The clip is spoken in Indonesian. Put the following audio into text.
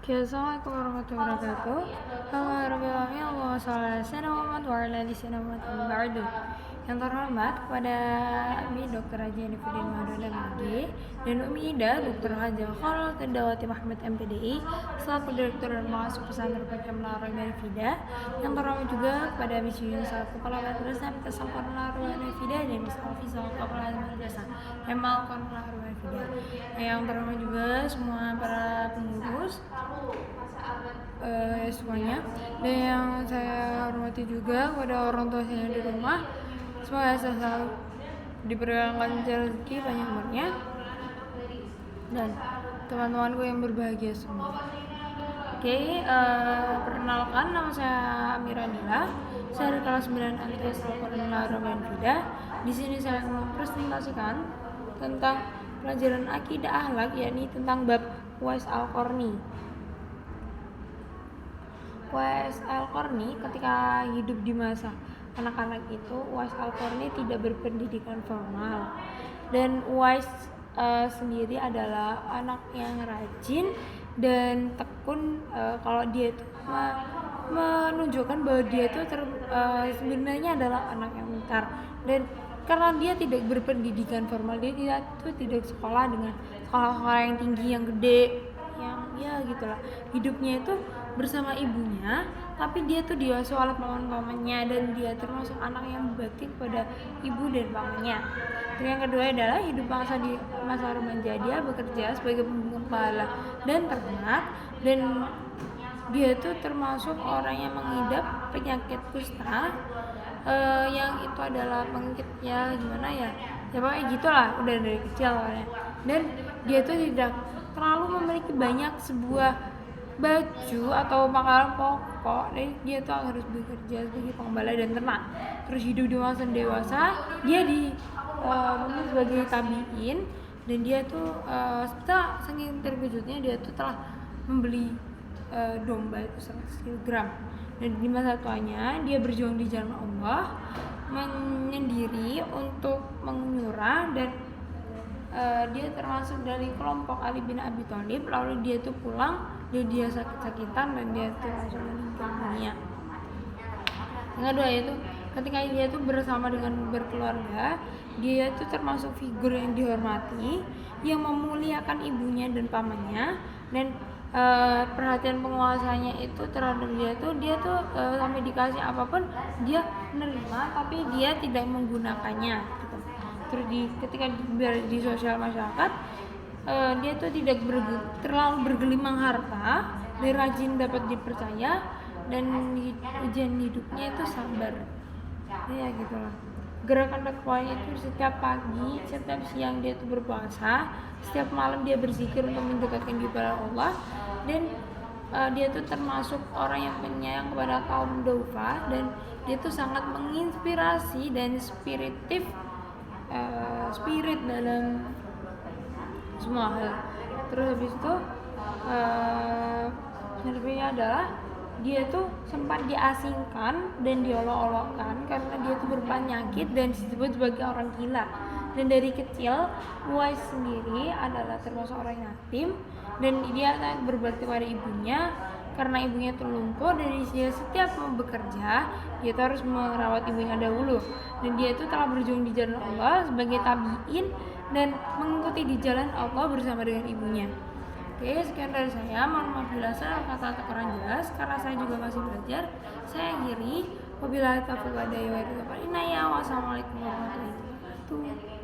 Oke, assalamualaikum warahmatullahi wabarakatuh. Alhamdulillah, Allahumma sholli ala sayyidina Muhammad wa ala ali sayyidina Muhammad amma ba'du. Yang terhormat kepada Ami Dr. Haji Anifuddin Mahdona MG dan Umi Ida Dr. Haji Khalil Tadawati Muhammad MPDI selaku Direktur dan Pengasuh Pesantren PKM Larangan Fida. Yang terhormat juga kepada Miss Yuyun selaku Kepala Madrasah Pesantren Larangan Fida dan Miss Alfi selaku Kepala Madrasah Emal Larangan Fida. Yang terhormat juga semua para pengurus semuanya, dan yang saya hormati juga kepada orang tua saya di rumah, semoga saya selalu diberikan lancar rezeki panjang umurnya dan teman-temanku yang berbahagia semua. Oke, perkenalkan, nama saya Amira Nila. Saya dari kelas 9 MTS Al-Quran Larangan Fida. Di sini saya akan mempresentasikan tentang pelajaran akidah akhlak, yakni tentang bab Uwais Al-Qarni. Uwais Al-Qarni ketika hidup di masa anak-anak itu, Uwais Al-Qarni tidak berpendidikan formal, dan Uwais sendiri adalah anak yang rajin dan tekun. Kalau dia itu menunjukkan bahwa dia itu sebenarnya adalah anak yang pintar, dan karena dia tidak berpendidikan formal, dia tidak sekolah dengan sekolah-sekolah yang tinggi, yang gede, yang ya gitulah. Hidupnya itu bersama ibunya, tapi dia tuh diasuh oleh paman-pamannya, dan dia termasuk anak yang berbakti kepada ibu dan pamannya. Terus yang kedua adalah hidup bangsa di masa remaja, dia bekerja sebagai penggembala dan ternak, dan dia tuh termasuk orang yang mengidap penyakit kusta, yang itu adalah penyakitnya gimana ya pokoknya gitulah, udah dari kecil ya. Dan dia tuh tidak terlalu memiliki banyak sebuah baju atau makanan pokok, dan dia tuh harus bekerja sebagai penggembala dan ternak. Terus hidup di masa dewasa, dia sebagai tabiin, dan dia tuh saking terkejutnya dia tuh telah membeli domba itu 100 kg. Dan di masa tuanya dia berjuang di jalan Allah, menyendiri untuk menyurah, dan dia termasuk dari kelompok Ali bin Abi Thalib. Lalu dia tuh pulang, dan dia sakit-sakitan, dan dia tuh langsung meninggal dunia. Yang kedua yaitu ketika dia tuh bersama dengan berkeluarga, dia tuh termasuk figur yang dihormati, yang memuliakan ibunya dan pamannya, dan perhatian penguasanya itu terhadap dia tuh sampai dikasih apapun dia menerima, tapi dia tidak menggunakannya gitu. Terus ketika di sosial masyarakat, dia tuh tidak terlalu bergelimang harta, dan rajin dapat dipercaya, dan ujian hidupnya itu sabar ya gitulah. Gerakan takwanya itu setiap pagi, setiap siang dia tuh berpuasa, setiap malam dia berzikir untuk mendekatkan diri kepada Allah, dan dia tuh termasuk orang yang penyayang kepada kaum duafa, dan dia tuh sangat menginspirasi dan spirit dalam semua hal. Terus habis itu sebenarnya adalah dia tuh sempat diasingkan dan diolok-olokkan karena dia tuh berpenyakit dan disebut sebagai orang gila. Dan dari kecil Uwais sendiri adalah termasuk orang yatim, dan dia berbakti pada ibunya karena ibunya tuh lumpuh. Dari dia setiap mau bekerja, dia tuh harus merawat ibunya dahulu, dan dia tuh telah berjuang di jalan Allah sebagai tabiin dan mengikuti di jalan Allah bersama dengan ibunya. Oke, sekian dari saya. Mohon maaf bila saya kata-kata kurang jelas, karena saya juga masih belajar. Saya akhiri. Wabillahi taufiq wal hidayah. Wassalamualaikum warahmatullahi wabarakatuh.